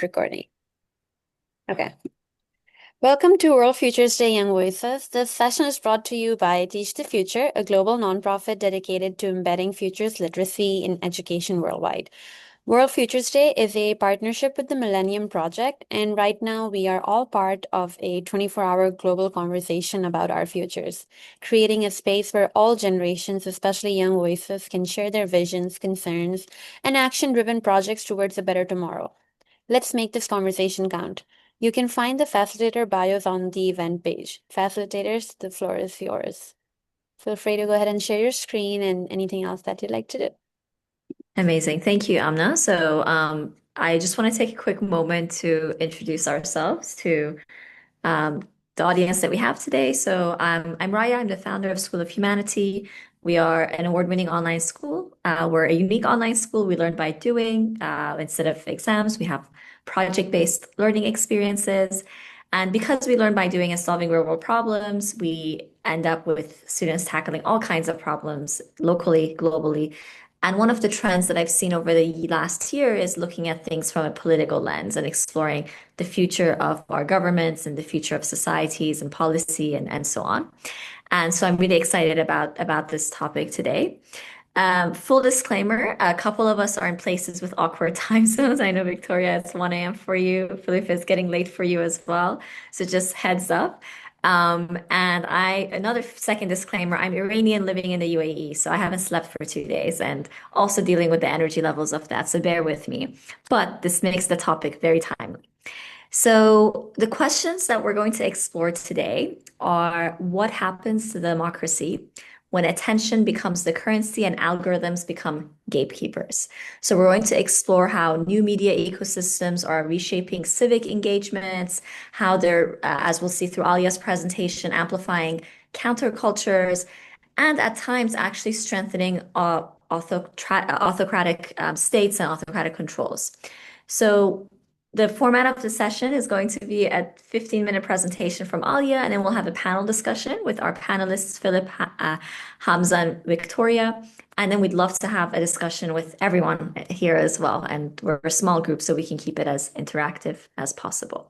Recording. Okay. Welcome to World Futures Day Young Voices. This session is brought to you by Teach the Future, a global nonprofit dedicated to embedding futures literacy in education worldwide. World Futures Day is a partnership with the Millennium Project, and right now we are all part of a 24-hour global conversation about our futures, creating a space where all generations, especially young voices, can share their visions, concerns, and action-driven projects towards a better tomorrow. Let's make this conversation count. You can find the facilitator bios on the event page. Facilitators, the floor is yours. Feel free to go ahead and share your screen and anything else that you'd like to do. Amazing. Thank you, Amna. I just want to take a quick moment to introduce ourselves to um, the audience that we have today. I'm Raya. I'm the founder of School of Humanity. We are an award-winning online school. We're a unique online school. We learn by doing. Instead of exams, we have project-based learning experiences. And because we learn by doing and solving real-world problems, we end up with students tackling all kinds of problems locally, globally. And one of the trends that I've seen over the last year is looking at things from a political lens and exploring the future of our governments and the future of societies and policy and so on. And so I'm really excited about this topic today. Full disclaimer, a couple of us are in places with awkward time zones. I know, Victoria, it's 1 a.m. for you. Philippe, it's getting late for you as well. So just heads up. Another second disclaimer, I'm Iranian living in the UAE, so I haven't slept for 2 days and also dealing with the energy levels of that. So bear with me. But this makes the topic very timely. So the questions that we're going to explore today are what happens to democracy when attention becomes the currency and algorithms become gatekeepers. So we're going to explore how new media ecosystems are reshaping civic engagements, how they're, as we'll see through Alia's presentation, amplifying countercultures, and at times actually strengthening autocratic states and autocratic controls. So the format of the session is going to be a 15-minute presentation from Alia, and then we'll have a panel discussion with our panelists, Philipe, Hamza, and Wiktoria. And then we'd love to have a discussion with everyone here as well. And we're a small group, so we can keep it as interactive as possible.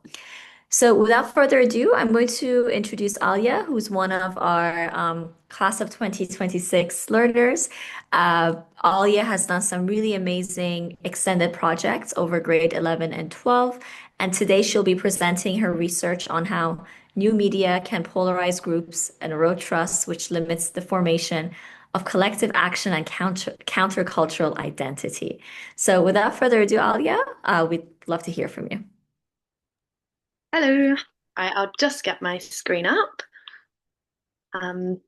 So without further ado, I'm going to introduce Alia, who's one of our class of 2026 learners. Alia has done some really amazing extended projects over grade 11 and 12. And today she'll be presenting her research on how new media can polarize groups and erode trust, which limits the formation of collective action and countercultural identity. So without further ado, Alia, we'd love to hear from you. Hello. I'll just get my screen up. Um,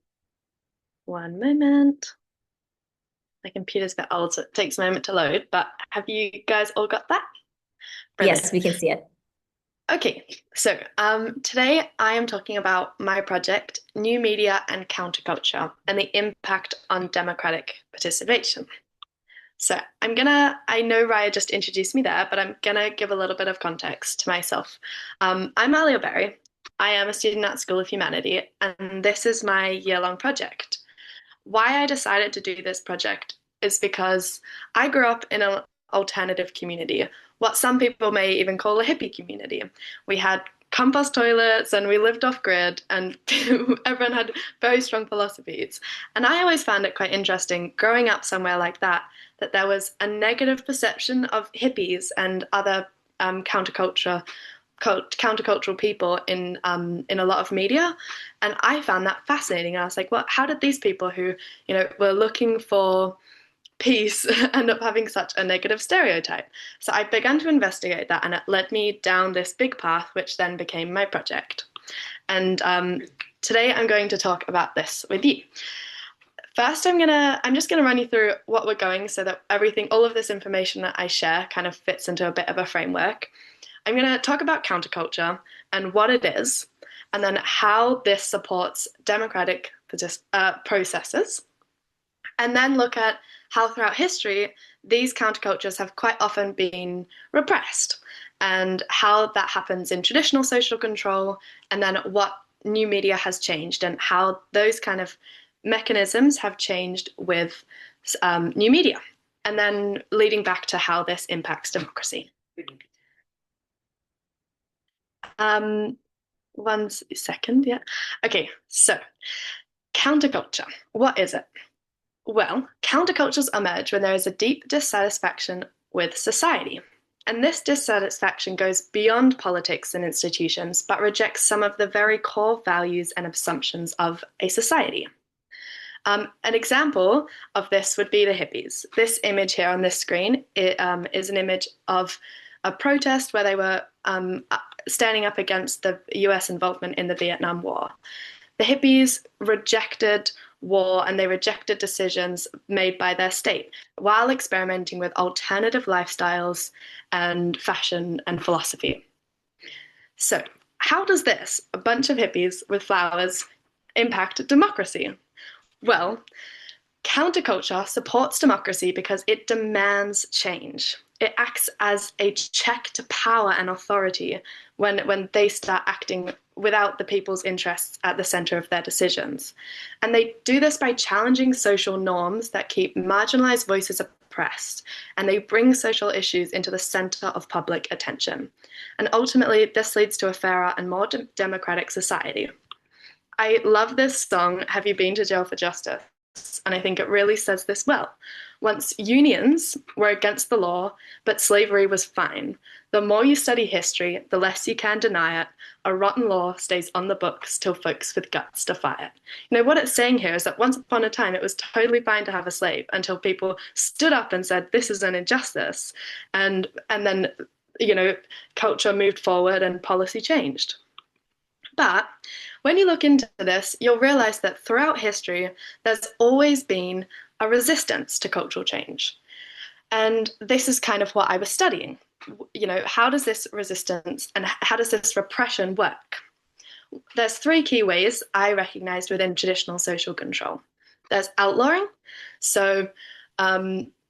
One moment. My computer's a bit old, so it takes a moment to load, but have you guys all got that? Brilliant. Yes, we can see it. Okay, so today I am talking about my project, New Media and Counterculture, and the impact on democratic participation. So I know Raya just introduced me there, but I'm gonna give a little bit of context to myself. I'm Alia Berry. I am a student at School of Humanity, and this is my year-long project. Why I decided to do this project is because I grew up in an alternative community, what some people may even call a hippie community. We had compost toilets and we lived off grid, and everyone had very strong philosophies. And I always found it quite interesting growing up somewhere like that, that there was a negative perception of hippies and other countercultural people in a lot of media, and I found that fascinating. I was like, well, how did these people who were looking for peace end up having such a negative stereotype? So I began to investigate that, and it led me down this big path, which then became my project. And today I'm going to talk about this with you. First, I'm just gonna run you through what we're going, so that all of this information that I share kind of fits into a bit of a framework. I'm going to talk about counterculture and what it is, and then how this supports democratic processes, and then look at how throughout history these countercultures have quite often been repressed, and how that happens in traditional social control, and then what new media has changed and how those kind of mechanisms have changed with new media, and then leading back to how this impacts democracy. Um, 1 second, yeah. Okay, so counterculture. What is it? Well, countercultures emerge when there is a deep dissatisfaction with society. And this dissatisfaction goes beyond politics and institutions, but rejects some of the very core values and assumptions of a society. An example of this would be the hippies. This image here on this screen is an image of a protest where they were standing up against the US involvement in the Vietnam War. The hippies rejected war and they rejected decisions made by their state while experimenting with alternative lifestyles and fashion and philosophy. So, how does this, a bunch of hippies with flowers, impact democracy? Well, counterculture supports democracy because it demands change. It acts as a check to power and authority when they start acting without the people's interests at the center of their decisions. And they do this by challenging social norms that keep marginalized voices oppressed, and they bring social issues into the center of public attention. And ultimately, this leads to a fairer and more democratic society. I love this song, Have You Been to Jail for Justice? And I think it really says this well. Once unions were against the law, but slavery was fine. The more you study history, the less you can deny it. A rotten law stays on the books till folks with guts defy it. You know, what it's saying here is that once upon a time, it was totally fine to have a slave until people stood up and said, this is an injustice. And then, you know, culture moved forward and policy changed. But when you look into this, you'll realize that throughout history, there's always been a resistance to cultural change. And this is kind of what I was studying. You know, how does this resistance and how does this repression work? There's three key ways I recognized within traditional social control. There's outlawing. So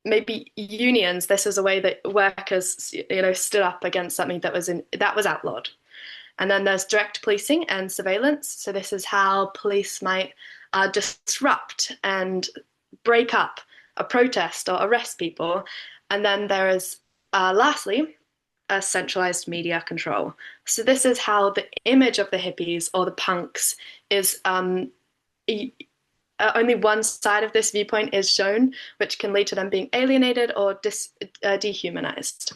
maybe unions, this is a way that workers, you know, stood up against something that was outlawed. And then there's direct policing and surveillance. So this is how police might disrupt and break up a protest or arrest people. And then there is, lastly, a centralized media control. So this is how the image of the hippies or the punks is only one side of this viewpoint is shown, which can lead to them being alienated or dehumanized.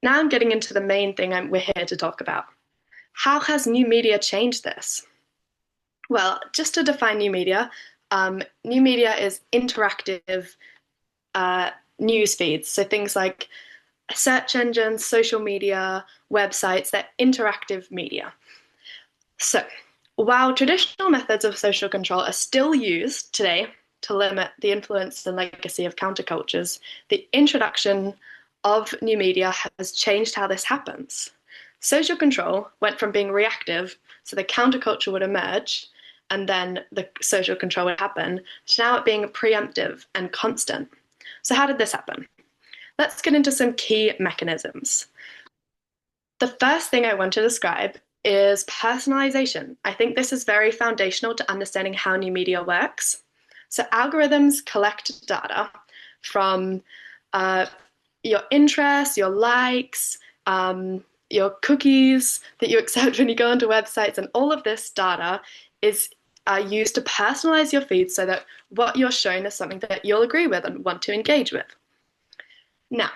Now I'm getting into the main thing we're here to talk about. How has new media changed this? Well, just to define new media is interactive news feeds. So things like search engines, social media, websites, they're interactive media. So while traditional methods of social control are still used today to limit the influence and legacy of countercultures, the introduction of new media has changed how this happens. Social control went from being reactive, so the counterculture would emerge, and then the social control would happen, to now it being preemptive and constant. So how did this happen? Let's get into some key mechanisms. The first thing I want to describe is personalization. I think this is very foundational to understanding how new media works. So algorithms collect data from your interests, your likes, your cookies that you accept when you go onto websites, and all of this data is used to personalize your feed so that what you're shown is something that you'll agree with and want to engage with. Now,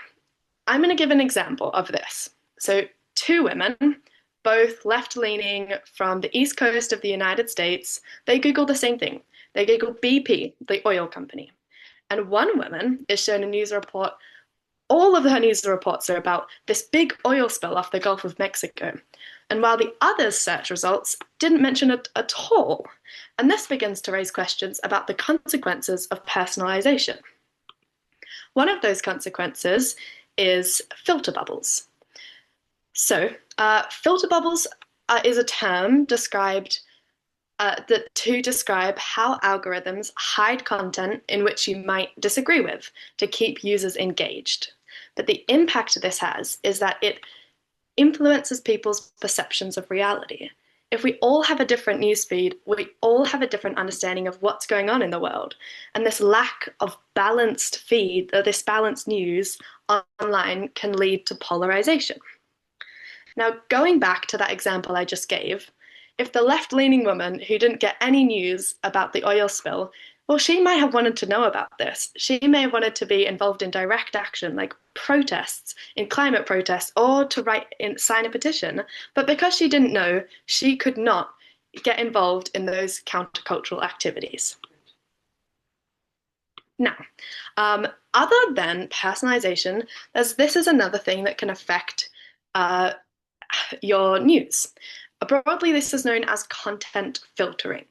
I'm going to give an example of this. So two women, both left-leaning from the East Coast of the United States, they Google the same thing. They Google BP, the oil company. And one woman is shown a news report. All of her news reports are about this big oil spill off the Gulf of Mexico. And while the other's search results didn't mention it at all. And this begins to raise questions about the consequences of personalization. One of those consequences is filter bubbles. So filter bubbles is a term described to describe how algorithms hide content in which you might disagree with to keep users engaged. But the impact this has is that it influences people's perceptions of reality. If we all have a different newsfeed, we all have a different understanding of what's going on in the world. And this lack of balanced feed, or this balanced news online, can lead to polarization. Now, going back to that example I just gave, if the left-leaning woman who didn't get any news about the oil spill, well, she might have wanted to know about this. She may have wanted to be involved in direct action, like protests, in climate protests, or to sign a petition. But because she didn't know, she could not get involved in those countercultural activities. Now, other than personalization, this is another thing that can affect your news. Broadly, this is known as content filtering.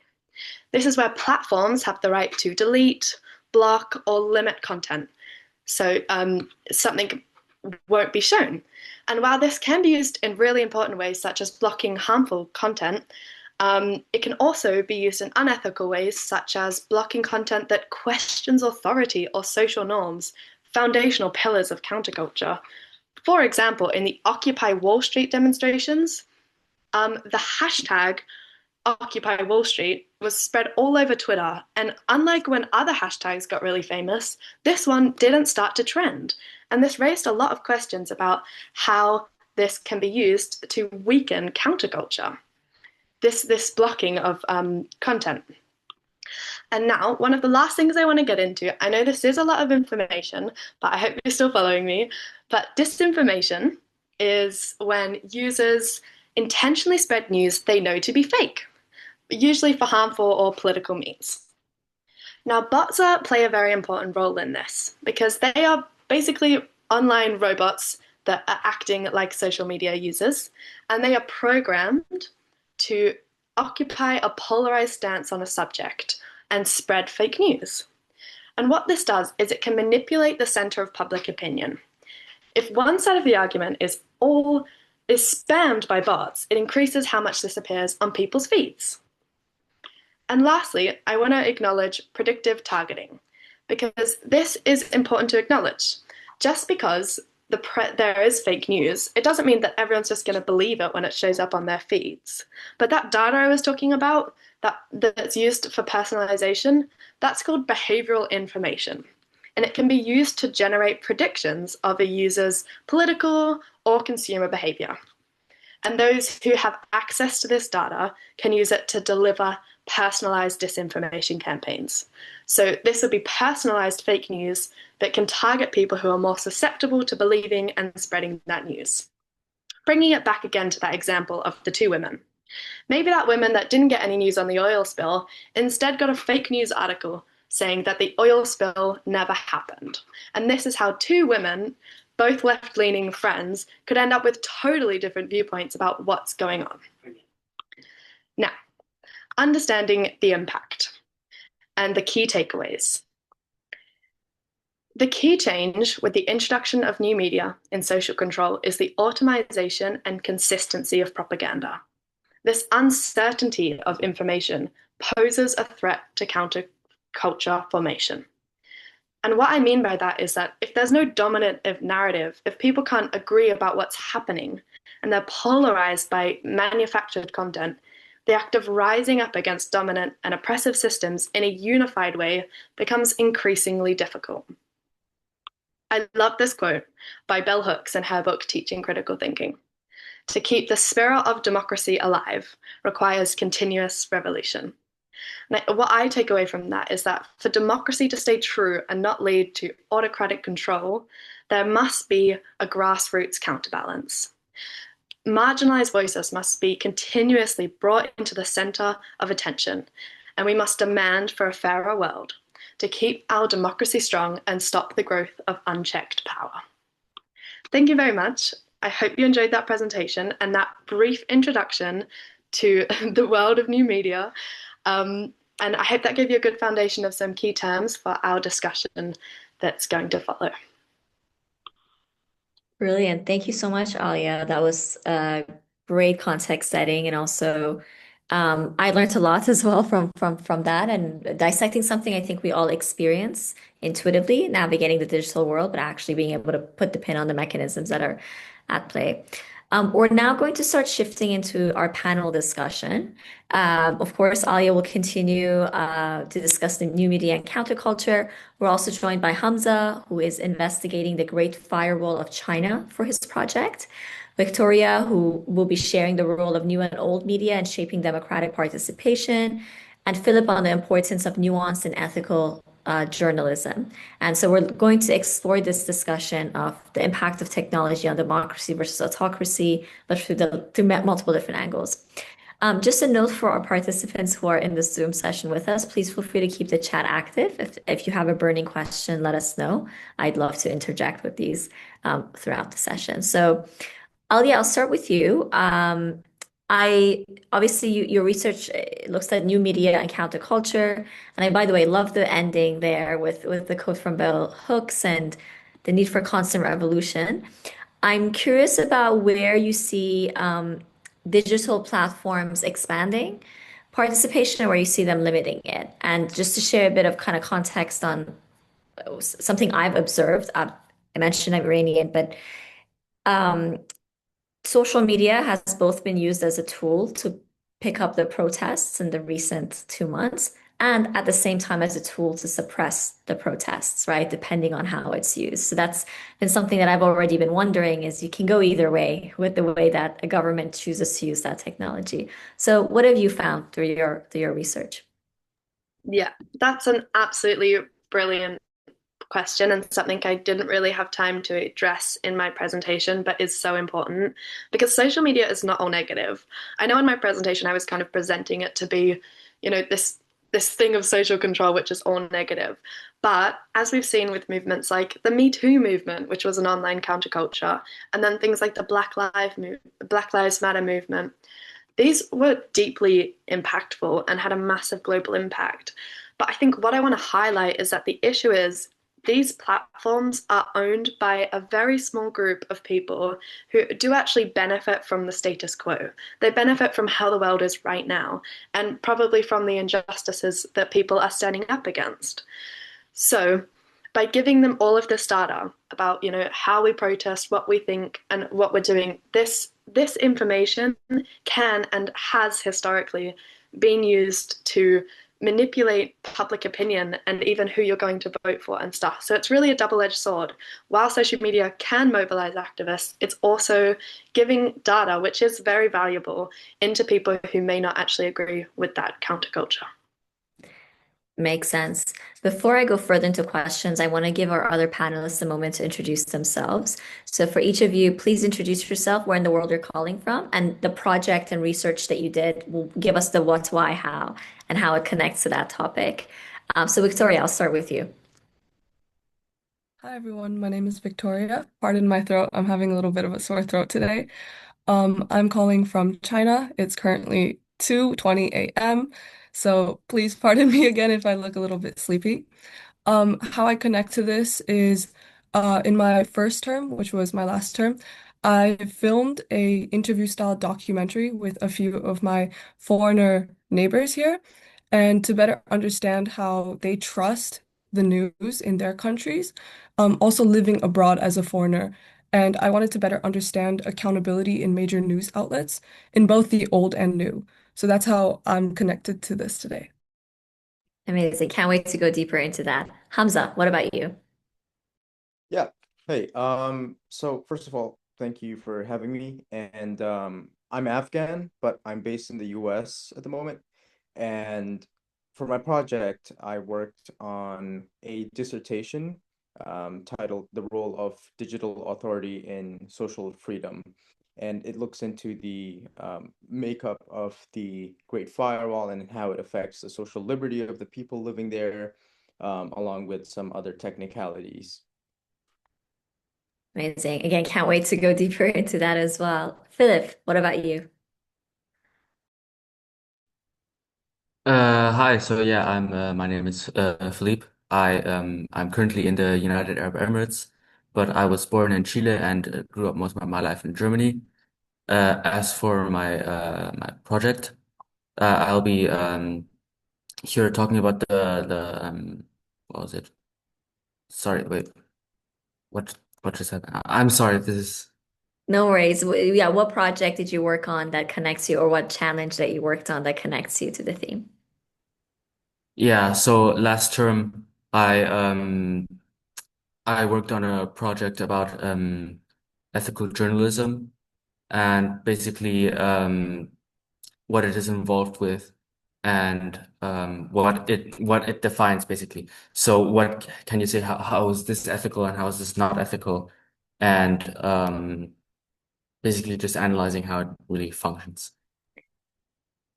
This is where platforms have the right to delete, block, or limit content. So something won't be shown. And while this can be used in really important ways, such as blocking harmful content, it can also be used in unethical ways, such as blocking content that questions authority or social norms, foundational pillars of counterculture. For example, in the Occupy Wall Street demonstrations, the hashtag Occupy Wall Street was spread all over Twitter, and unlike when other hashtags got really famous, this one didn't start to trend. And this raised a lot of questions about how this can be used to weaken counterculture, this blocking of content. And now, one of the last things I want to get into, I know this is a lot of information, but I hope you're still following me, but disinformation is when users intentionally spread news they know to be fake, usually for harmful or political means. Now, bots play a very important role in this because they are basically online robots that are acting like social media users, and they are programmed to occupy a polarized stance on a subject and spread fake news. And what this does is it can manipulate the center of public opinion. If one side of the argument is spammed by bots, it increases how much this appears on people's feeds. And lastly, I want to acknowledge predictive targeting, because this is important to acknowledge. Just because there is fake news, it doesn't mean that everyone's just going to believe it when it shows up on their feeds. But that data I was talking about, that's used for personalization, that's called behavioral information. And it can be used to generate predictions of a user's political or consumer behavior. And those who have access to this data can use it to deliver personalized disinformation campaigns. So this would be personalized fake news that can target people who are more susceptible to believing and spreading that news. Bringing it back again to that example of the two women. Maybe that woman that didn't get any news on the oil spill instead got a fake news article saying that the oil spill never happened. And this is how two women, both left-leaning friends, could end up with totally different viewpoints about what's going on. Now, understanding the impact and the key takeaways. The key change with the introduction of new media in social control is the automation and consistency of propaganda. This uncertainty of information poses a threat to counterculture formation. And what I mean by that is that if there's no dominant narrative, if people can't agree about what's happening and they're polarized by manufactured content, the act of rising up against dominant and oppressive systems in a unified way becomes increasingly difficult. I love this quote by Bell Hooks in her book, Teaching Critical Thinking. To keep the spirit of democracy alive requires continuous revolution. And what I take away from that is that for democracy to stay true and not lead to autocratic control, there must be a grassroots counterbalance. Marginalized voices must be continuously brought into the center of attention, and we must demand for a fairer world to keep our democracy strong and stop the growth of unchecked power. Thank you very much. I hope you enjoyed that presentation and that brief introduction to the world of new media. And I hope that gave you a good foundation of some key terms for our discussion that's going to follow. Brilliant. Thank you so much, Alia. That was a great context setting, and also I learned a lot as well from that, and dissecting something I think we all experience intuitively, navigating the digital world, but actually being able to put the pin on the mechanisms that are at play. We're now going to start shifting into our panel discussion. Of course, Alia will continue to discuss the new media and counterculture. We're also joined by Hamza, who is investigating the Great Firewall of China for his project. Wiktoria, who will be sharing the role of new and old media and shaping democratic participation, and Philipe on the importance of nuanced and ethical journalism. And so we're going to explore this discussion of the impact of technology on democracy versus autocracy, but through multiple different angles. Just a note for our participants who are in the Zoom session with us, please feel free to keep the chat active. If you have a burning question, let us know. I'd love to interject with these throughout the session. So, Alia, I'll start with you. I obviously your research looks at new media and counterculture, and I, by the way, love the ending there with the quote from Bell Hooks and the need for constant revolution. I'm curious about where you see digital platforms expanding participation or where you see them limiting it. And just to share a bit of kind of context on something I've observed, I mentioned Iranian, but um, social media has both been used as a tool to pick up the protests in the recent 2 months, and at the same time as a tool to suppress the protests, right? Depending on how it's used. So that's been something that I've already been wondering is you can go either way with the way that a government chooses to use that technology. So what have you found through your research? Yeah, that's an absolutely brilliant question and something I didn't really have time to address in my presentation, but is so important because social media is not all negative. I know in my presentation I was kind of presenting it to be, this thing of social control which is all negative. But as we've seen with movements like the Me Too movement, which was an online counterculture, and then things like the Black Lives Matter movement, these were deeply impactful and had a massive global impact. But I think what I want to highlight is that the issue is these platforms are owned by a very small group of people who do actually benefit from the status quo. They benefit from how the world is right now and probably from the injustices that people are standing up against. So, by giving them all of this data about, how we protest, what we think, and what we're doing, this information can and has historically been used to manipulate public opinion and even who you're going to vote for and stuff. So it's really a double-edged sword. While social media can mobilize activists, it's also giving data, which is very valuable, into people who may not actually agree with that counterculture. Makes sense. Before I go further into questions, I want to give our other panelists a moment to introduce themselves. So for each of you, please introduce yourself, where in the world you're calling from, and the project and research that you did will give us the what, why, how, and how it connects to that topic. So Victoria, I'll start with you. Hi everyone, my name is Victoria. Pardon my throat, I'm having a little bit of a sore throat today. I'm calling from China. It's currently 2:20 a.m., so please pardon me again if I look a little bit sleepy. How I connect to this is in my first term, which was my last term, I filmed a interview style documentary with a few of my foreigner neighbors here, and to better understand how they trust the news in their countries, also living abroad as a foreigner. And I wanted to better understand accountability in major news outlets in both the old and new. So that's how I'm connected to this today. Amazing. Can't wait to go deeper into that. Hamza, what about you? Yeah. Hey, so first of all, thank you for having me. And I'm Afghan, but I'm based in the US at the moment. And for my project, I worked on a dissertation titled The Role of Digital Authority in Social Freedom. And it looks into the makeup of the Great Firewall and how it affects the social liberty of the people living there, along with some other technicalities. Amazing. Again, can't wait to go deeper into that as well. Philip, what about you? Hi. So yeah, my name is Philippe. I'm currently in the United Arab Emirates, but I was born in Chile and grew up most of my life in Germany. As for my project, I'll be here talking about the what was it? Sorry, wait. What just happened? I'm sorry. This is No worries. Yeah, what project did you work on that connects you, or what challenge that you worked on that connects you to the theme? Yeah. So last term, I worked on a project about ethical journalism. and basically what it is involved with and what it defines basically. So what can you say how is this ethical and how is this not ethical? And basically just analyzing how it really functions.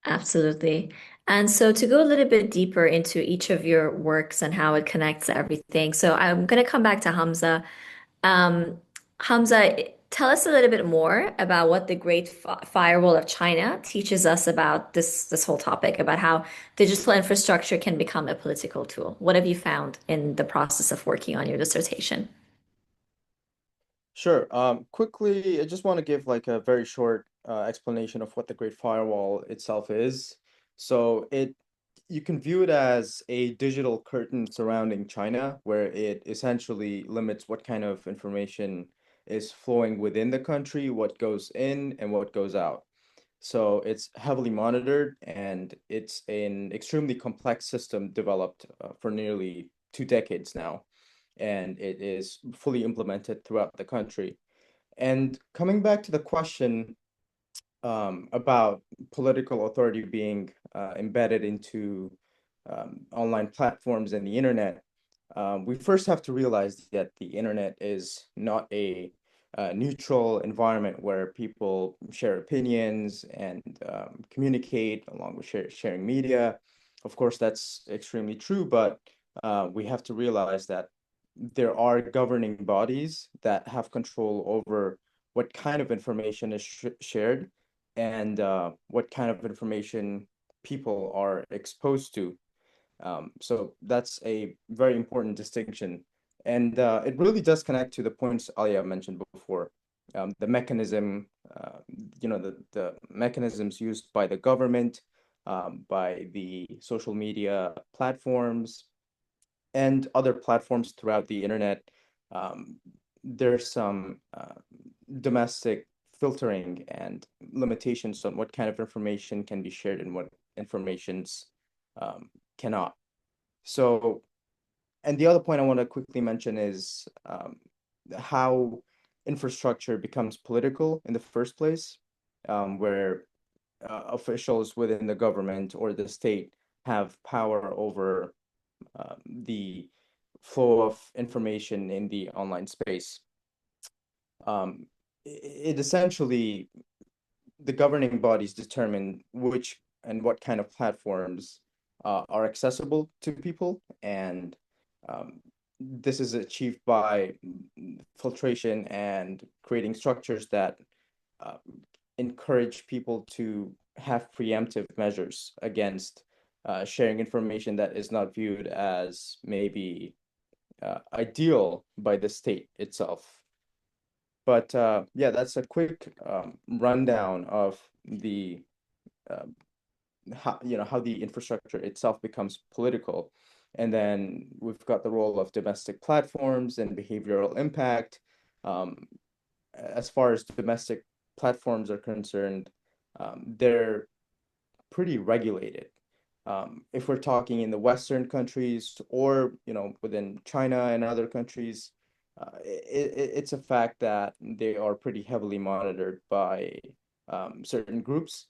Absolutely. And so to go a little bit deeper into each of your works and how it connects to everything. So I'm going to come back to Hamza. Um, Hamza, tell us a little bit more about what the Great Firewall of China teaches us about this whole topic, about how digital infrastructure can become a political tool. What have you found in the process of working on your dissertation? Sure. Quickly, I just want to give like a very short explanation of what the Great Firewall itself is. So you can view it as a digital curtain surrounding China, where it essentially limits what kind of information is flowing within the country, what goes in and what goes out. So it's heavily monitored, and it's an extremely complex system developed for nearly 2 decades now, and it is fully implemented throughout the country. And coming back to the question about political authority being embedded into online platforms and the internet, we first have to realize that the internet is not a neutral environment where people share opinions and communicate along with sharing media. Of course, that's extremely true, but we have to realize that there are governing bodies that have control over what kind of information is shared and what kind of information people are exposed to. So that's a very important distinction. And it really does connect to the points Alia mentioned before. The mechanism, the mechanisms used by the government, by the social media platforms, and other platforms throughout the internet. Um, there's some domestic filtering and limitations on what kind of information can be shared and what informations cannot. So, and the other point I want to quickly mention is how infrastructure becomes political in the first place, where officials within the government or the state have power over the flow of information in the online space. It essentially, the governing bodies determine which and what kind of platforms are accessible to people, and this is achieved by filtration and creating structures that uh, encourage people to have preemptive measures against sharing information that is not viewed as maybe ideal by the state itself. But yeah, that's a quick rundown of the uh, how the infrastructure itself becomes political. And then we've got the role of domestic platforms and behavioral impact. Um, as far as domestic platforms are concerned, they're pretty regulated. If we're talking in the Western countries or within China and other countries, it's a fact that they are pretty heavily monitored by certain groups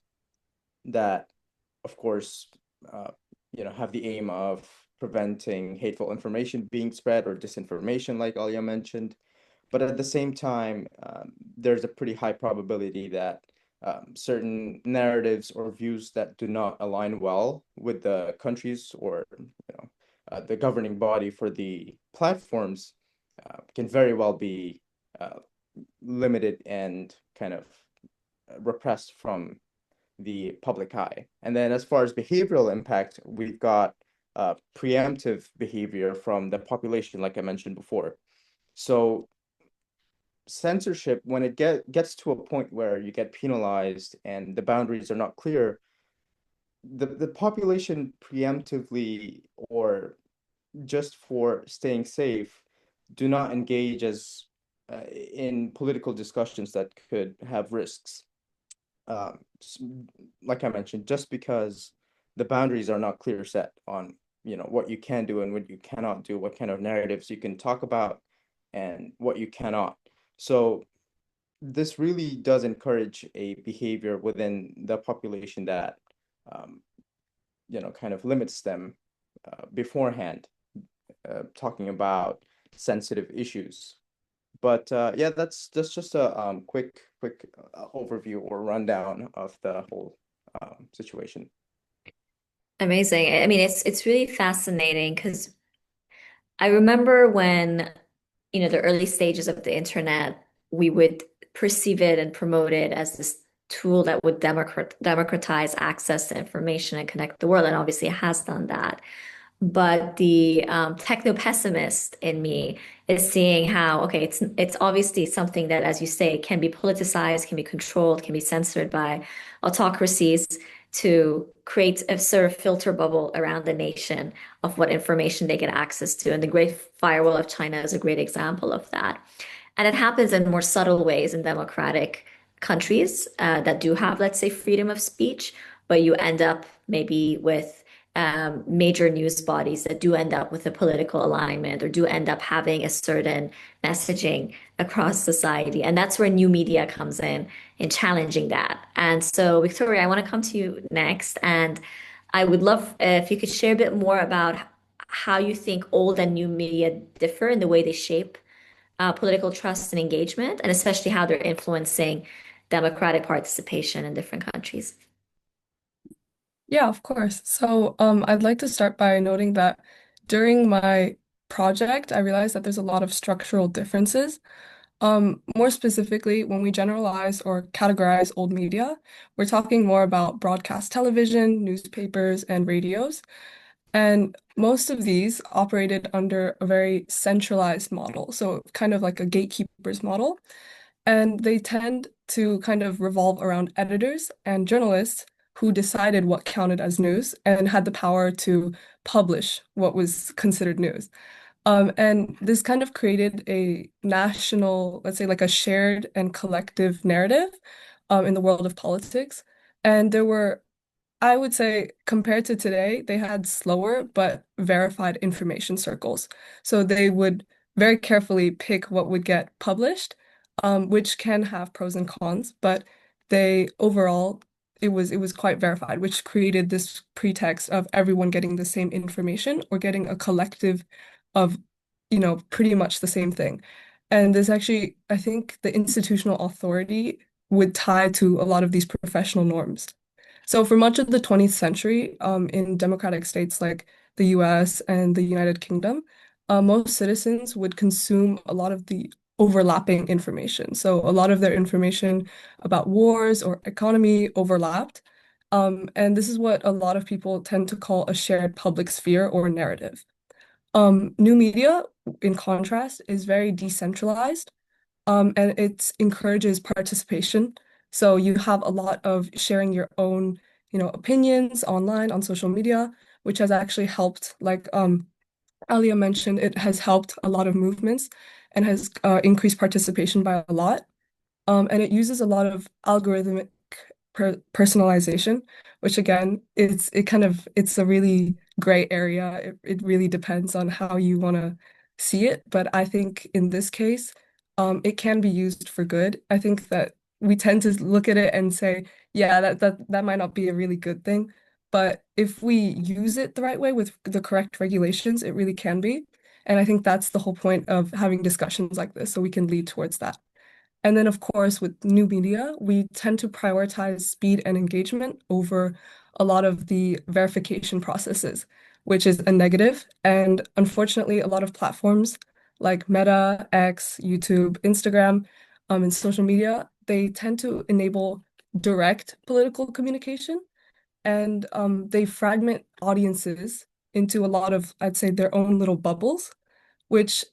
that, of course, uh, have the aim of preventing hateful information being spread or disinformation, like Alia mentioned. But at the same time, there's a pretty high probability that certain narratives or views that do not align well with the countries or the governing body for the platforms can very well be limited and kind of repressed from the public eye. And then as far as behavioral impact, we've got preemptive behavior from the population, like I mentioned before. So censorship, when it gets to a point where you get penalized and the boundaries are not clear, the population preemptively or just for staying safe do not engage as in political discussions that could have risks. Um, like I mentioned, just because the boundaries are not clear set on what you can do and what you cannot do, what kind of narratives you can talk about and what you cannot. So this really does encourage a behavior within the population that um, kind of limits them beforehand, talking about sensitive issues. But yeah, that's just a quick overview or rundown of the whole situation. Amazing. I mean, it's really fascinating because I remember when, the early stages of the internet, we would perceive it and promote it as this tool that would democratize access to information and connect the world. And obviously it has done that. But the techno pessimist in me is seeing how, okay, it's obviously something that, as you say, can be politicized, can be controlled, can be censored by autocracies to create a sort of filter bubble around the nation of what information they get access to. And the Great Firewall of China is a great example of that. And it happens in more subtle ways in democratic countries that do have, let's say, freedom of speech, but you end up maybe with major news bodies that do end up with a political alignment or do end up having a certain messaging across society. And that's where new media comes in challenging that. And so, Victoria, I want to come to you next. And I would love if you could share a bit more about how you think old and new media differ in the way they shape political trust and engagement, and especially how they're influencing democratic participation in different countries. Yeah, of course. So, I'd like to start by noting that during my project, I realized that there's a lot of structural differences. More specifically, when we generalize or categorize old media, we're talking more about broadcast television, newspapers, and radios. And most of these operated under a very centralized model, so kind of like a gatekeepers model. And they tend to kind of revolve around editors and journalists who decided what counted as news and had the power to publish what was considered news. And this kind of created a national, let's say like a shared and collective narrative in the world of politics. And there were, I would say, compared to today, they had slower but verified information circles. So they would very carefully pick what would get published, which can have pros and cons, but they overall it was quite verified, which created this pretext of everyone getting the same information or getting a collective of, pretty much the same thing. And there's actually, I think the institutional authority would tie to a lot of these professional norms. So for much of the 20th century, in democratic states like the US and the United Kingdom, most citizens would consume a lot of the overlapping information. So a lot of their information about wars or economy overlapped. And this is what a lot of people tend to call a shared public sphere or narrative. New media, in contrast, is very decentralized, and it encourages participation. So you have a lot of sharing your own, opinions online on social media, which has actually helped, like Alia mentioned, it has helped a lot of movements and has increased participation by a lot. And it uses a lot of algorithmic personalization, which again, it's a really gray area. It really depends on how you want to see it. But I think in this case, it can be used for good. I think that we tend to look at it and say, yeah, that might not be a really good thing. But if we use it the right way with the correct regulations, it really can be. And I think that's the whole point of having discussions like this, so we can lead towards that. And then, of course, with new media, we tend to prioritize speed and engagement over a lot of the verification processes, which is a negative. And unfortunately, a lot of platforms like Meta, X, YouTube, Instagram, and social media, they tend to enable direct political communication, and they fragment audiences into a lot of, I'd say, their own little bubbles, which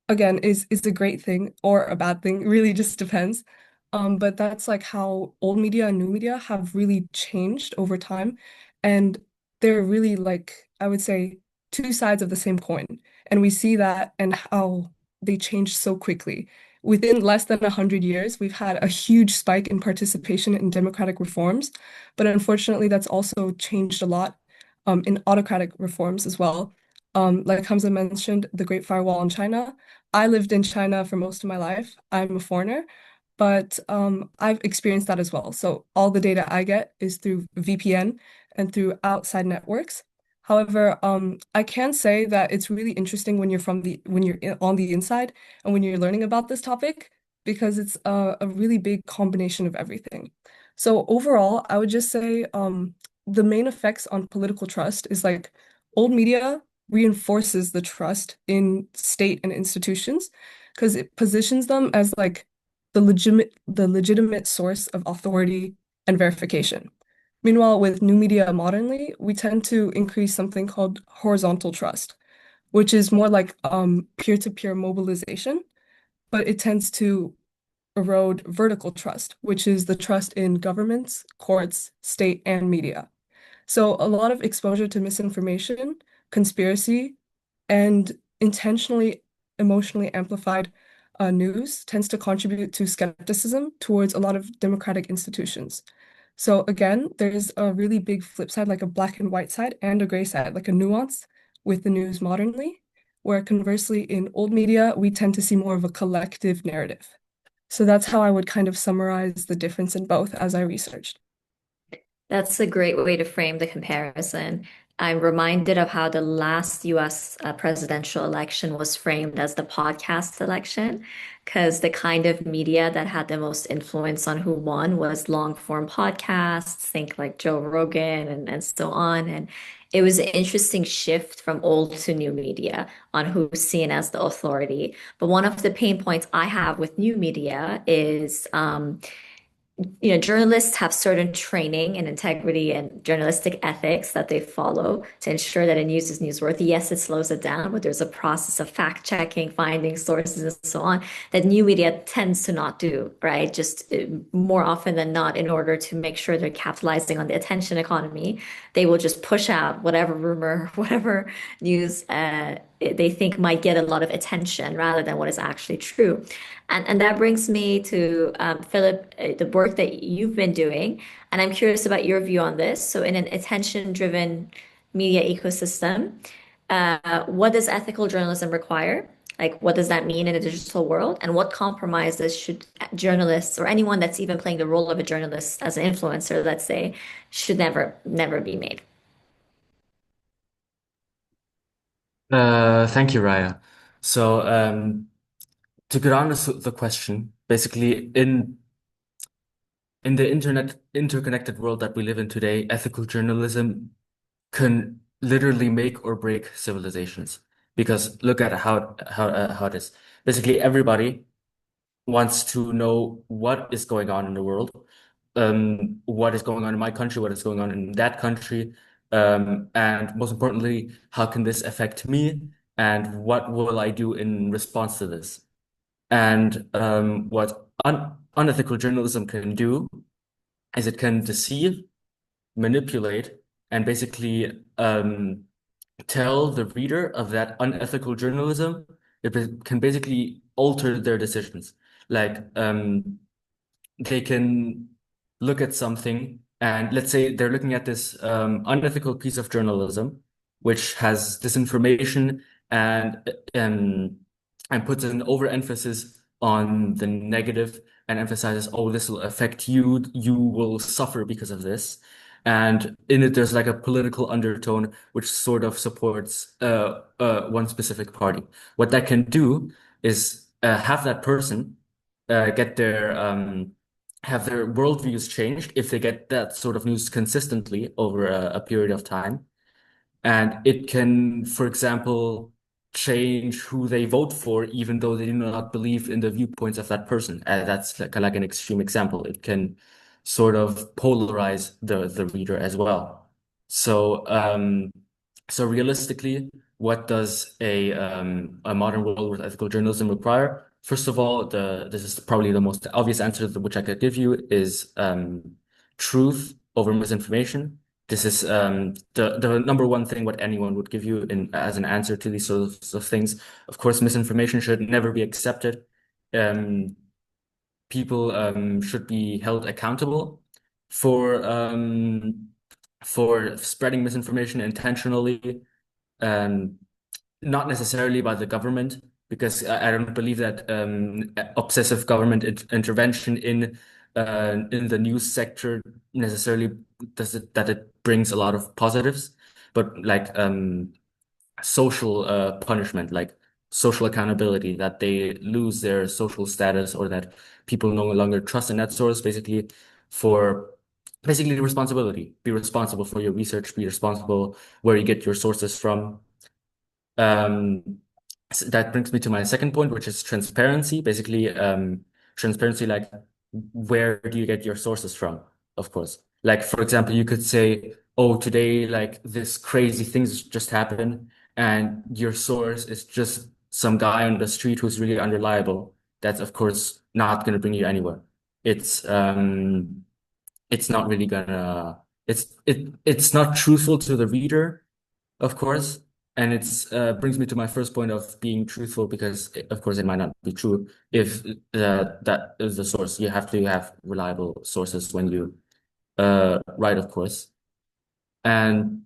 again is a great thing or a bad thing. It really just depends. But that's like how old media and new media have really changed over time. And they're really like, I would say, two sides of the same coin. And we see that and how they change so quickly. Within less than 100 years, we've had a huge spike in participation in democratic reforms. But unfortunately, that's also changed a lot in autocratic reforms as well. Like Hamza mentioned, the Great Firewall in China. I lived in China for most of my life. I'm a foreigner, but I've experienced that as well. So all the data I get is through VPN and through outside networks. However, I can say that it's really interesting when on the inside and when you're learning about this topic because it's a really big combination of everything. So overall, I would just say the main effects on political trust is like old media reinforces the trust in state and institutions because it positions them as like the legitimate source of authority and verification. Meanwhile, with new media modernly, we tend to increase something called horizontal trust, which is more like peer-to-peer mobilization, but it tends to erode vertical trust, which is the trust in governments, courts, state, and media. So a lot of exposure to misinformation, conspiracy, and intentionally emotionally amplified news tends to contribute to skepticism towards a lot of democratic institutions. So again, there's a really big flip side, like a black and white side and a gray side, like a nuance with the news modernly, where conversely in old media, we tend to see more of a collective narrative. So that's how I would kind of summarize the difference in both as I researched. That's a great way to frame the comparison. I'm reminded of how the last US presidential election was framed as the podcast election, because the kind of media that had the most influence on who won was long form podcasts, think like Joe Rogan and so on. And it was an interesting shift from old to new media on who's seen as the authority. But one of the pain points I have with new media is journalists have certain training and integrity and journalistic ethics that they follow to ensure that a news is newsworthy. Yes, it slows it down, but there's a process of fact checking, finding sources, and so on that new media tends to not do, right? Just more often than not, in order to make sure they're capitalizing on the attention economy, they will just push out whatever rumor, whatever news they think might get a lot of attention rather than what is actually true. And that brings me to Philip, the work that you've been doing. And I'm curious about your view on this. So, in an attention-driven media ecosystem, what does ethical journalism require? Like, what does that mean in a digital world? And what compromises should journalists or anyone that's even playing the role of a journalist as an influencer, let's say, should never be made? Thank you, Raya. So, to get on with the question, basically, in the interconnected world that we live in today, ethical journalism can literally make or break civilizations. Because look at how it is. Basically, everybody wants to know what is going on in the world, what is going on in my country, what is going on in that country, and most importantly, how can this affect me, and what will I do in response to this? And what unethical journalism can do is it can deceive, manipulate, and basically tell the reader of that unethical journalism, can basically alter their decisions. Like they can look at something and let's say they're looking at this unethical piece of journalism, which has disinformation and and puts an overemphasis on the negative and emphasizes, oh, this will affect you, you will suffer because of this. And in it, there's like a political undertone which sort of supports one specific party. What that can do is have that person get their have their worldviews changed if they get that sort of news consistently over a period of time. And it can, for example, change who they vote for, even though they do not believe in the viewpoints of that person. That's like an extreme example. It can sort of polarize the reader as well. So so realistically, what does a modern world with ethical journalism require? First of all, this is probably the most obvious answer which I could give you is truth over misinformation. This is the number one thing what anyone would give you in as an answer to these sorts of things. Of course, misinformation should never be accepted. Um, People should be held accountable for spreading misinformation intentionally, not necessarily by the government, because I don't believe that obsessive government intervention in the news sector necessarily does it that it brings a lot of positives, but like social punishment, like social accountability, that they lose their social status or that people no longer trust in that source, for basically responsibility. Be responsible for your research, be responsible where you get your sources from. So that brings me to my second point, which is transparency. Basically, transparency, like where do you get your sources from, of course. Like, for example, you could say, oh, today, like this crazy things just happened, and your source is just some guy on the street who's really unreliable. That's, of course, not going to bring you anywhere. It's it's not really gonna it's not truthful to the reader, of course. And it's brings me to my first point of being truthful, because of course it might not be true if that is the source. You have to have reliable sources when you write, of course. And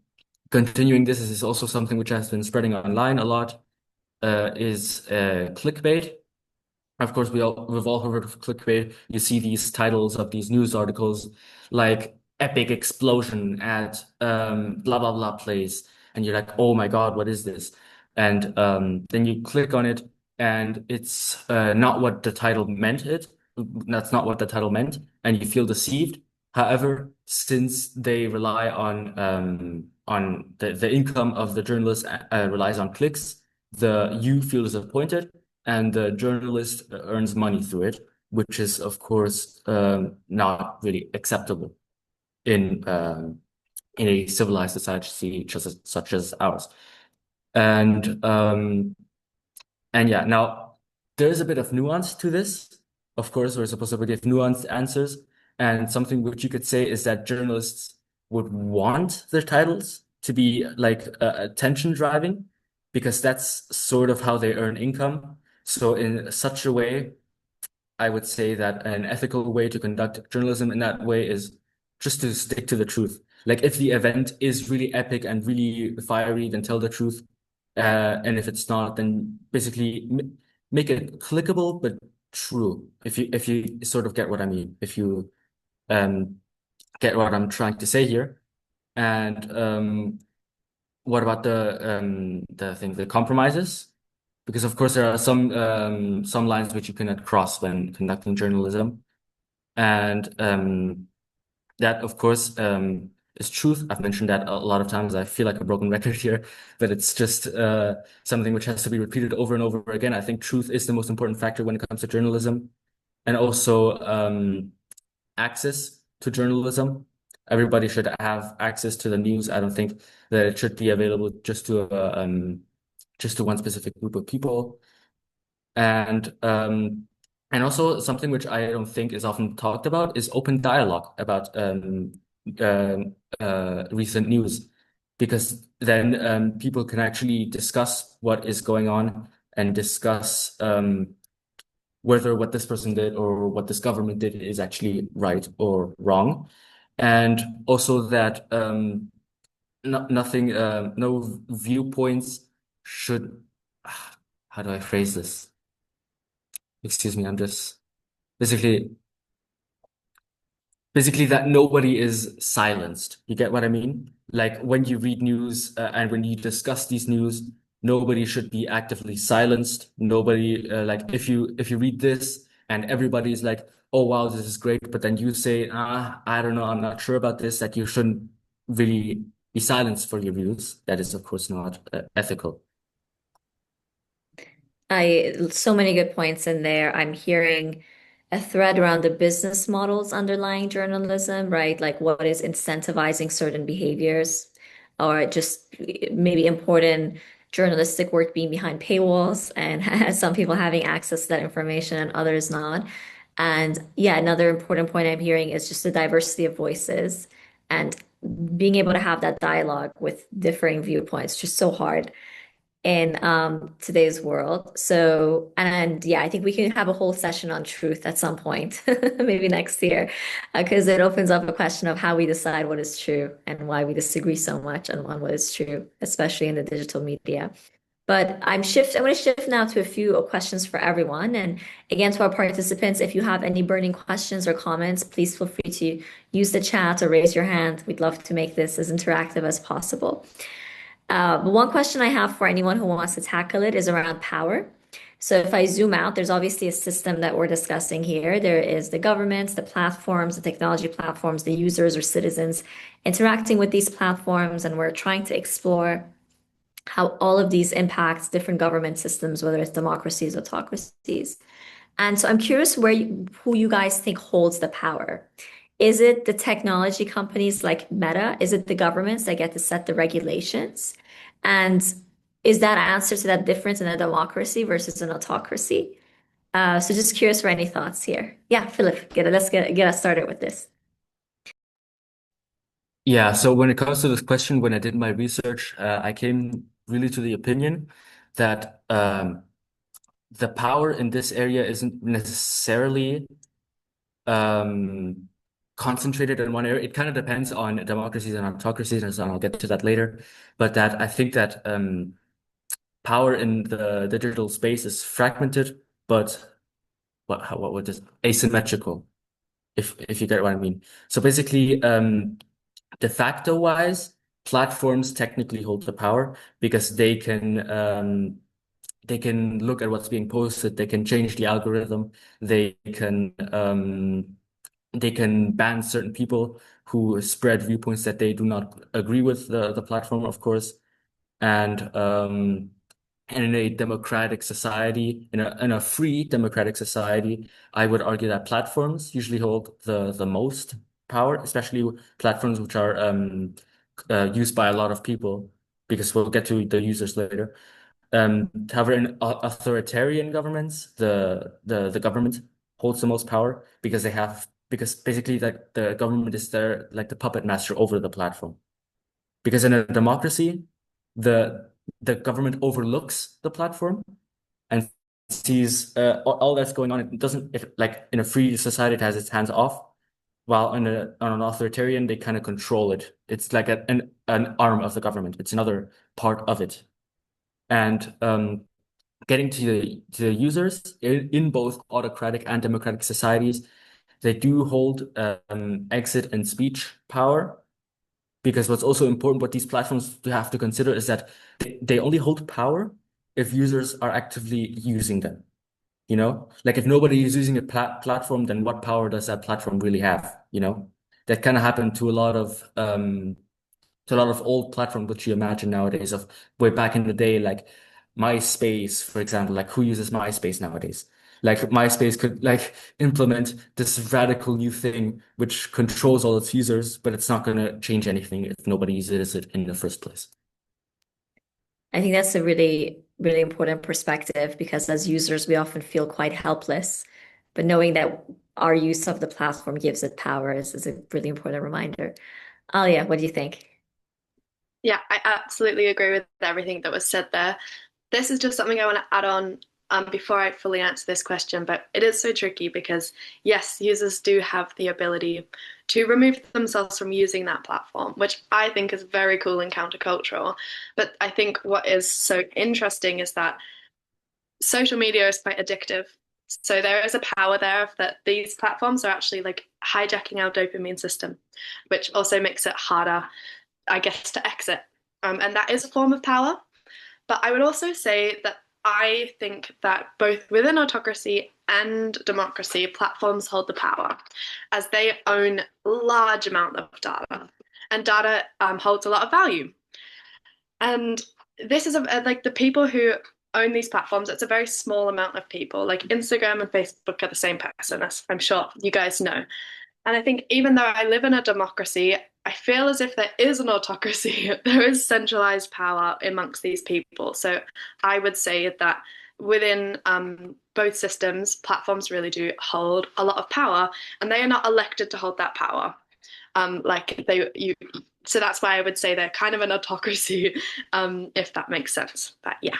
continuing this is also something which has been spreading online a lot, is clickbait. Of course, we've all heard of clickbait. You see these titles of these news articles like epic explosion at blah blah blah place, and you're like, oh my God, what is this? And then you click on it, and it's not what the title meant. That's not what the title meant, and you feel deceived. However, since they rely on the income of the journalist, relies on clicks, the you feel disappointed and the journalist earns money through it, which is, of course, not really acceptable in a civilized society such as ours. And yeah, now there is a bit of nuance to this. Of course, we're supposed to give nuanced answers, and something which you could say is that journalists would want their titles to be like attention driving, because that's sort of how they earn income. So in such a way, I would say that an ethical way to conduct journalism in that way is just to stick to the truth. Like if the event is really epic and really fiery, then tell the truth. And if it's not, then basically make it clickable but true. If you sort of get what I mean, if you um get what I'm trying to say here. And what about the compromises? Because of course there are some lines which you cannot cross when conducting journalism, and that of course is truth. I've mentioned that a lot of times. I feel like a broken record here, but it's just something which has to be repeated over and over again. I think truth is the most important factor when it comes to journalism, and also access to journalism. Everybody should have access to the news. I don't think that it should be available just to one specific group of people. And also something which I don't think is often talked about is open dialogue about recent news, because then people can actually discuss what is going on and discuss whether what this person did or what this government did is actually right or wrong. And also that no viewpoints should, how do I phrase this? Excuse me, I'm just basically that nobody is silenced. You get what I mean? Like when you read news and when you discuss these news, nobody should be actively silenced. Nobody like if you read this and everybody's like, "Oh wow, this is great," but then you say, I don't know, I'm not sure about this," that you shouldn't really be silenced for your views. That is, of course, not ethical. So many good points in there. I'm hearing a thread around the business models underlying journalism, right? Like what is incentivizing certain behaviors, or just maybe important journalistic work being behind paywalls and some people having access to that information and others not. And yeah, another important point I'm hearing is just the diversity of voices and being able to have that dialogue with differing viewpoints, just so hard in today's world. So, and yeah, I think we can have a whole session on truth at some point, maybe next year, because it opens up a question of how we decide what is true and why we disagree so much on what is true, especially in the digital media. But I'm going to shift now to a few questions for everyone. And again, to our participants, if you have any burning questions or comments, please feel free to use the chat or raise your hand. We'd love to make this as interactive as possible. One question I have for anyone who wants to tackle it is around power. So if I zoom out, there's obviously a system that we're discussing here. There is the governments, the platforms, the technology platforms, the users or citizens interacting with these platforms, and we're trying to explore how all of these impacts different government systems, whether it's democracies, autocracies. And so I'm curious who you guys think holds the power. Is it the technology companies like Meta? Is it the governments that get to set the regulations? And is that answer to that difference in a democracy versus an autocracy? So just curious for any thoughts here. Yeah, Philip, let's get us started with this. Yeah, so when it comes to this question, when I did my research, I came really to the opinion that the power in this area isn't necessarily um, concentrated in one area. It kind of depends on democracies and autocracies, and so I'll get to that later. But that I think that power in the digital space is fragmented, but what would this asymmetrical, if you get what I mean. So basically, de facto wise, platforms technically hold the power because they can look at what's being posted, they can change the algorithm, they can ban certain people who spread viewpoints that they do not agree with the platform, of course. And and in a democratic society, in a free democratic society, I would argue that platforms usually hold the most power, especially platforms which are used by a lot of people, because we'll get to the users later. However, in authoritarian governments, the government holds the most power because basically like the government is there like the puppet master over the platform. Because in a democracy, the the government overlooks the platform and sees all that's going on. It doesn't if like in a free society, it has its hands off, while on an authoritarian, they kind of control it. It's like an arm of the government. It's another part of it. And getting to the users in both autocratic and democratic societies, they do hold exit and speech power. Because what's also important, what these platforms have to consider is that they only hold power if users are actively using them. You know, like if nobody is using a platform, then what power does that platform really have? You know, that kind of happened to a lot of old platforms which you imagine nowadays of way back in the day, like MySpace, for example, like who uses MySpace nowadays? Like MySpace could like implement this radical new thing which controls all its users, but it's not going to change anything if nobody uses it in the first place. I think that's a really, really important perspective because as users, we often feel quite helpless. But knowing that our use of the platform gives it power is a really important reminder. Alia, what do you think? Yeah, I absolutely agree with everything that was said there. This is just something I want to add on before I fully answer this question, but it is so tricky because, yes, users do have the ability to remove themselves from using that platform, which I think is very cool and countercultural. But I think what is so interesting is that social media is quite addictive. So there is a power there that these platforms are actually like hijacking our dopamine system, which also makes it harder, I guess, to exit. And that is a form of power. But I would also say that I think that both within autocracy and democracy, platforms hold the power as they own large amount of data, and data holds a lot of value. And this is like the people who own these platforms. It's a very small amount of people. Like Instagram and Facebook are the same person, as I'm sure you guys know. And I think even though I live in a democracy, I feel as if there is an autocracy. There is centralized power amongst these people. So I would say that within both systems, platforms really do hold a lot of power, and they are not elected to hold that power. Like they, you, so that's why I would say they're kind of an autocracy, if that makes sense. But yeah.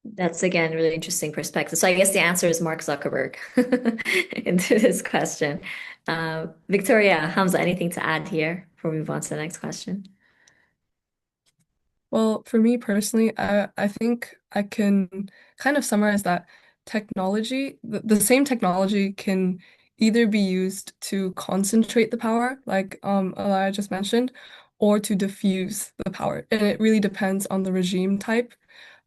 That's again really interesting perspective. So I guess the answer is Mark Zuckerberg into this question. Victoria, Hamza, anything to add here before we move on to the next question? Well, for me personally, I think I can kind of summarize that technology, the same technology can either be used to concentrate the power, like Elia just mentioned, or to diffuse the power. And it really depends on the regime type.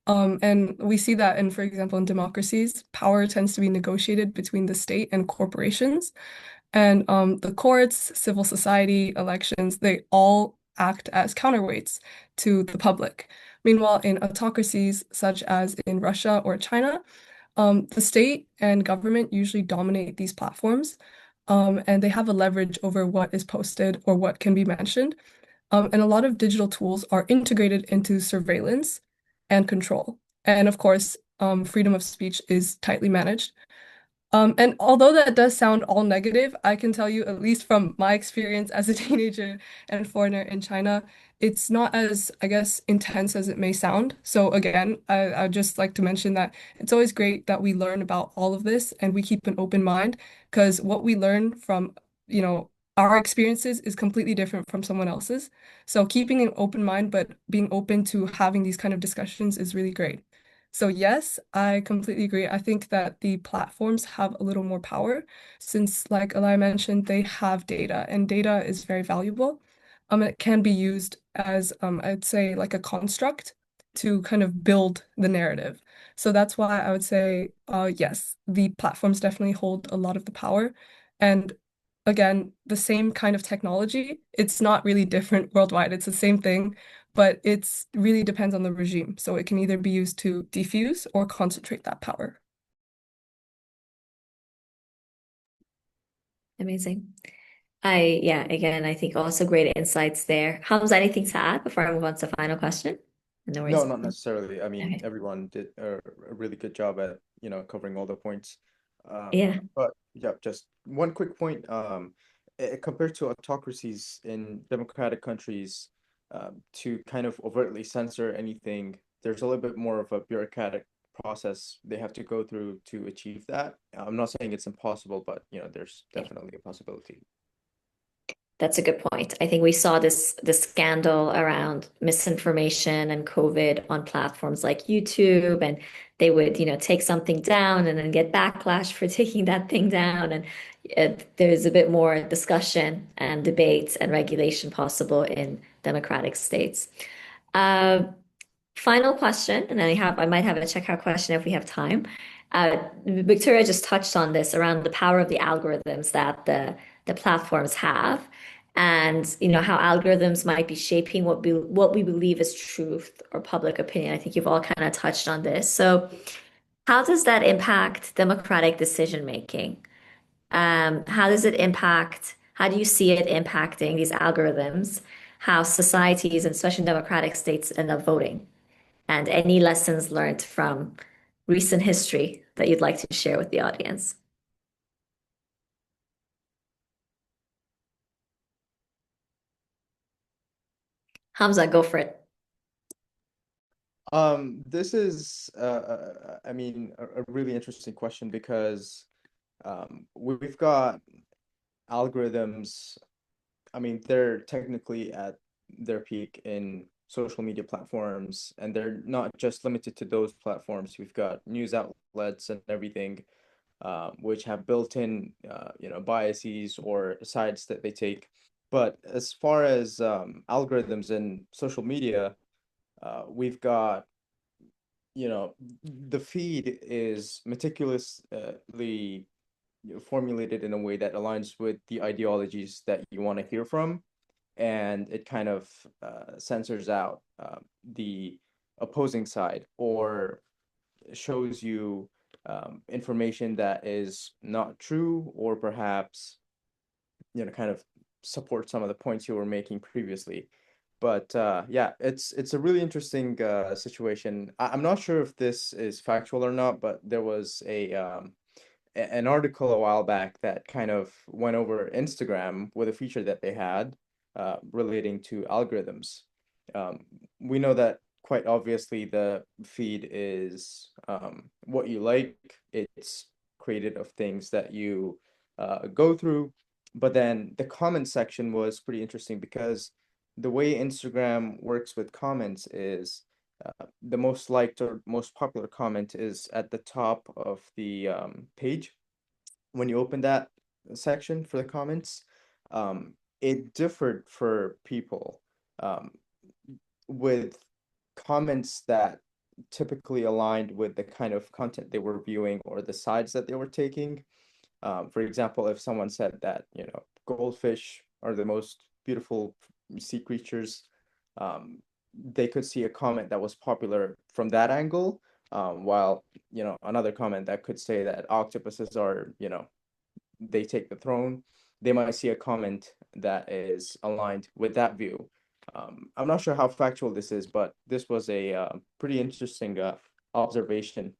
And we see that in, for example, in democracies, power tends to be negotiated between the state and corporations. And the courts, civil society, elections, they all act as counterweights to the public. Meanwhile, in autocracies such as in Russia or China, the state and government usually dominate these platforms, and they have a leverage over what is posted or what can be mentioned. And a lot of digital tools are integrated into surveillance and control. And of course, freedom of speech is tightly managed. And although that does sound all negative, I can tell you, at least from my experience as a teenager and foreigner in China, it's not as, I guess, intense as it may sound. So again, I'd just like to mention that it's always great that we learn about all of this and we keep an open mind because what we learn from, our experiences is completely different from someone else's. So keeping an open mind, but being open to having these kind of discussions is really great. So yes, I completely agree. I think that the platforms have a little more power since, like Eli mentioned, they have data and data is very valuable. It can be used as, I'd say, like a construct to kind of build the narrative. So that's why I would say, yes, the platforms definitely hold a lot of the power. And again, the same kind of technology, it's not really different worldwide. It's the same thing, but it's really depends on the regime. So it can either be used to diffuse or concentrate that power. Amazing. Yeah, again, I think also great insights there. Hamza, anything to add before I move on to the final question? No No, worries. not necessarily. I mean, Okay. everyone did a really good job at, covering all the points. Yeah. But yeah, just one quick point. Compared to autocracies in democratic countries, to kind of overtly censor anything, there's a little bit more of a bureaucratic process they have to go through to achieve that. I'm not saying it's impossible, but there's definitely a possibility. That's a good point. I think we saw this scandal around misinformation and COVID on platforms like YouTube, and they would, take something down and then get backlash for taking that thing down. And there's a bit more discussion and debate and regulation possible in democratic states. Uh, Final question, and then I might have a checkout question if we have time. Victoria just touched on this around the power of the algorithms that the platforms have, and how algorithms might be shaping what we believe is truth or public opinion. I think you've all kind of touched on this. So, how does that impact democratic decision making? How does it impact? How do you see it impacting these algorithms? How societies, and especially democratic states, end up voting? And any lessons learned from recent history that you'd like to share with the audience. Hamza, go for it. This is, I mean, a really interesting question because we've got algorithms. I mean, they're technically at their peak in social media platforms, and they're not just limited to those platforms. We've got news outlets and everything, which have built-in, biases or sides that they take. But as far as algorithms in social media, we've got, the feed is meticulously formulated in a way that aligns with the ideologies that you want to hear from, and it kind of censors out the opposing side or shows you information that is not true or perhaps kind of support some of the points you were making previously. But yeah, it's a really interesting situation. I'm not sure if this is factual or not, but there was an article a while back that kind of went over Instagram with a feature that they had relating to algorithms. Um, we know that quite obviously the feed is what you like. It's created of things that you go through. But then the comment section was pretty interesting because the way Instagram works with comments is the most liked or most popular comment is at the top of the page. When you open that section for the comments, it differed for people um, with comments that typically aligned with the kind of content they were viewing or the sides that they were taking. For example, if someone said that, goldfish are the most beautiful sea creatures, they could see a comment that was popular from that angle, while, another comment that could say that octopuses are, they take the throne, they might see a comment that is aligned with that view. I'm not sure how factual this is, but this was a pretty interesting observation,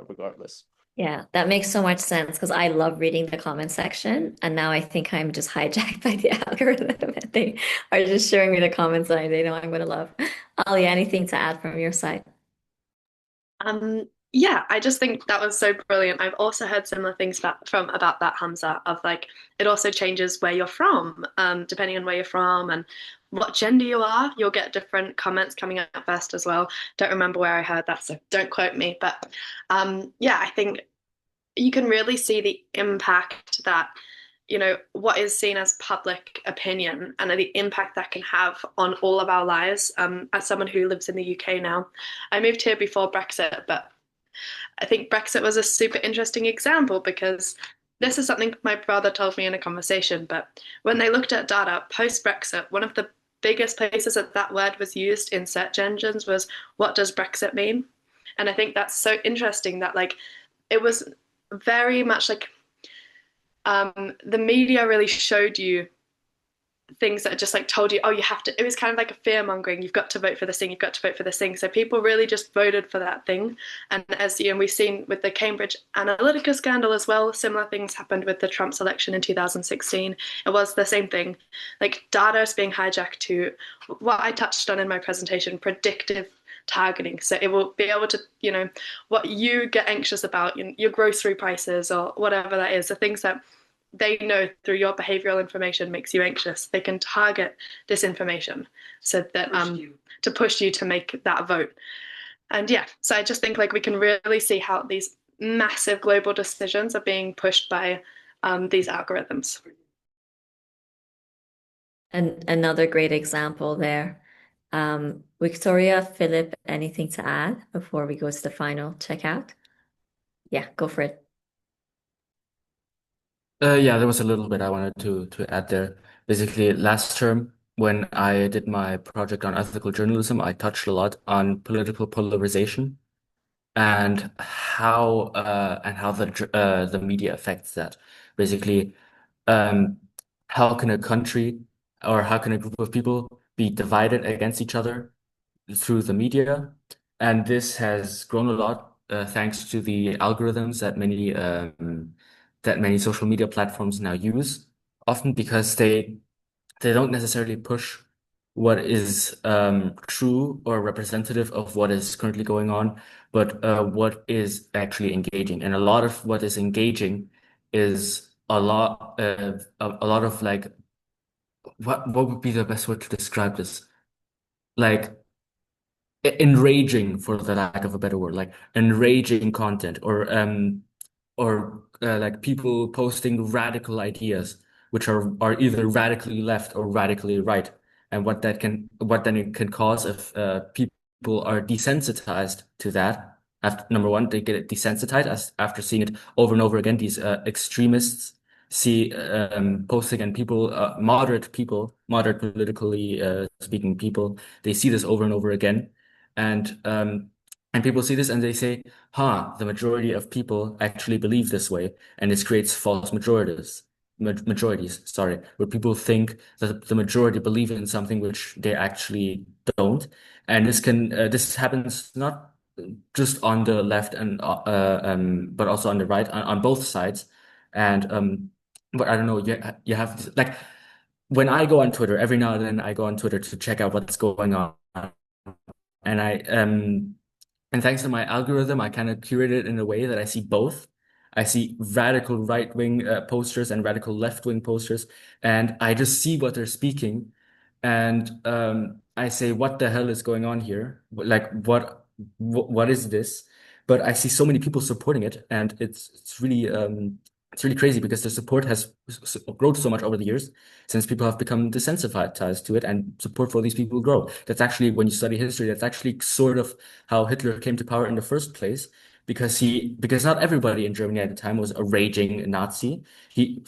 regardless. Yeah, that makes so much sense because I love reading the comment section, and now I think I'm just hijacked by the algorithm. And they are just showing me the comments that they know I'm going to love. Alia, anything to add from your side? Yeah, I just think that was so brilliant. I've also heard similar things about that, Hamza, of like it also changes where you're from, depending on where you're from and what gender you are. You'll get different comments coming up first as well. Don't remember where I heard that, so don't quote me. But yeah, I think you can really see the impact that what is seen as public opinion and the impact that can have on all of our lives. As someone who lives in the UK now, I moved here before Brexit, but I think Brexit was a super interesting example because this is something my brother told me in a conversation. But when they looked at data post Brexit, one of the biggest places that that word was used in search engines was, what does Brexit mean? And I think that's so interesting that like it was very much like the media really showed you things that just like told you, oh, you have to, it was kind of like a fear mongering, you've got to vote for this thing, you've got to vote for this thing. So people really just voted for that thing. And as you know, we've seen with the Cambridge Analytica scandal as well, similar things happened with the Trump's election in 2016. It was the same thing. Like data is being hijacked to what I touched on in my presentation, predictive targeting. So it will be able to, what you get anxious about, your grocery prices or whatever that is, the things that they know through your behavioral information makes you anxious. They can target this information so that to push you to make that vote. And yeah, so I just think like we can really see how these massive global decisions are being pushed by these algorithms. And another great example there. Wiktoria, Philipe, anything to add before we go to the final checkout? Yeah, go for it. Yeah, there was a little bit I wanted to add there. Basically, last term when I did my project on ethical journalism, I touched a lot on political polarization and how the media affects that. Basically, um, how can a country or how can a group of people be divided against each other through the media? And this has grown a lot thanks to the algorithms that many social media platforms now use, often because they don't necessarily push what is true or representative of what is currently going on, but what is actually engaging. And a lot of what is engaging is a lot of like what would be the best word to describe this? Like enraging, for the lack of a better word, like enraging content or like people posting radical ideas which are either radically left or radically right, and what then it can cause if people are desensitized to that. After, number one, they get desensitized after seeing it over and over again. These extremists see posting, and people, moderate politically speaking people, they see this over and over again, and people see this and they say, huh, the majority of people actually believe this way, and this creates false majorities, sorry, where people think that the majority believe in something which they actually don't. And this happens not just on the left and but also on the right, on both sides. And but I don't know, you have like when I go on Twitter, every now and then I go on Twitter to check out what's going on. And and thanks to my algorithm, I kind of curate it in a way that I see both. I see radical right-wing posters and radical left-wing posters, and I just see what they're speaking. And I say, what the hell is going on here? Like, what is this? But I see so many people supporting it, and it's really crazy because the support has grown so much over the years since people have become desensitized to it, and support for these people grow. That's actually, when you study history, that's actually sort of how Hitler came to power in the first place, because not everybody in Germany at the time was a raging Nazi.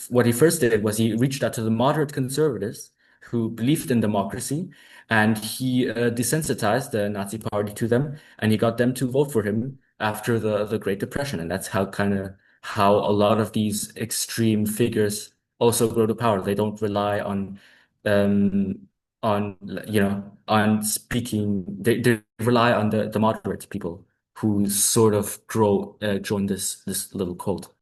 What he first did was he reached out to the moderate conservatives who believed in democracy, and he desensitized the Nazi Party to them, and he got them to vote for him after the Great Depression. And that's how a lot of these extreme figures also grow to power. They don't rely um, on on speaking. They rely on the moderate people who sort of join this little cult.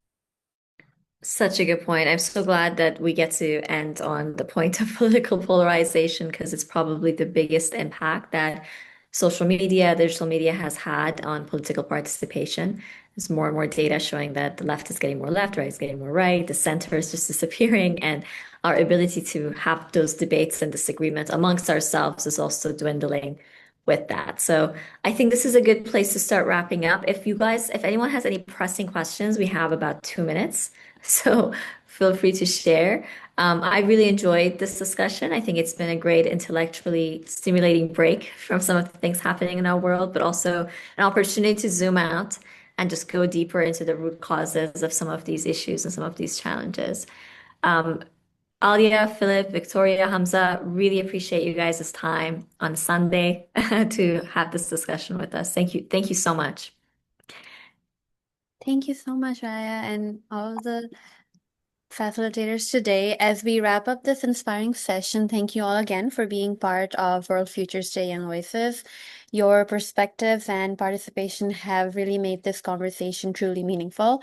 Such a good point. I'm so glad that we get to end on the point of political polarization because it's probably the biggest impact that social media, digital media has had on political participation. There's more and more data showing that the left is getting more left, right is getting more right, the center is just disappearing, and our ability to have those debates and disagreements amongst ourselves is also dwindling with that. So I think this is a good place to start wrapping up. If anyone has any pressing questions, we have about 2 minutes. So feel free to share. I really enjoyed this discussion. I think it's been a great intellectually stimulating break from some of the things happening in our world, but also an opportunity to zoom out and just go deeper into the root causes of some of these issues and some of these challenges. Alia, Philipe, Wiktoria, Hamza, really appreciate you guys' time on Sunday to have this discussion with us. Thank you. Thank you so much. Thank you so much, Raya, and all of the facilitators today. As we wrap up this inspiring session, thank you all again for being part of World Futures Day Young Voices. Your perspectives and participation have really made this conversation truly meaningful.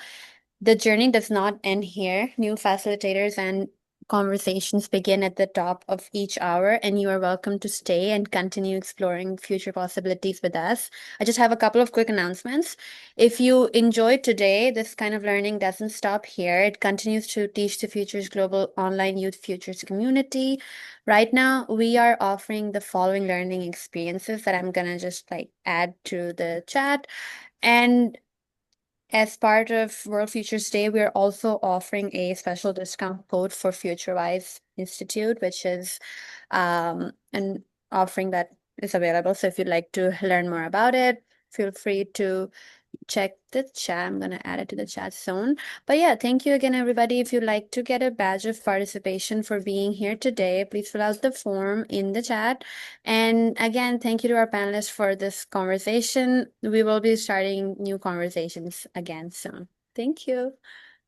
The journey does not end here. New facilitators and conversations begin at the top of each hour, and you are welcome to stay and continue exploring future possibilities with us. I just have a couple of quick announcements. If you enjoyed today, this kind of learning doesn't stop here. It continues to Teach the Future's global online youth futures community. Right now, we are offering the following learning experiences that I'm gonna just add to the chat. And as part of World Futures Day, we're also offering a special discount code for FutureWise Institute, which is an offering that is available. So if you'd like to learn more about it, feel free to check the chat. I'm going to add it to the chat soon. But yeah, thank you again, everybody. If you'd like to get a badge of participation for being here today, please fill out the form in the chat. And again, thank you to our panelists for this conversation. We will be starting new conversations again soon. Thank you.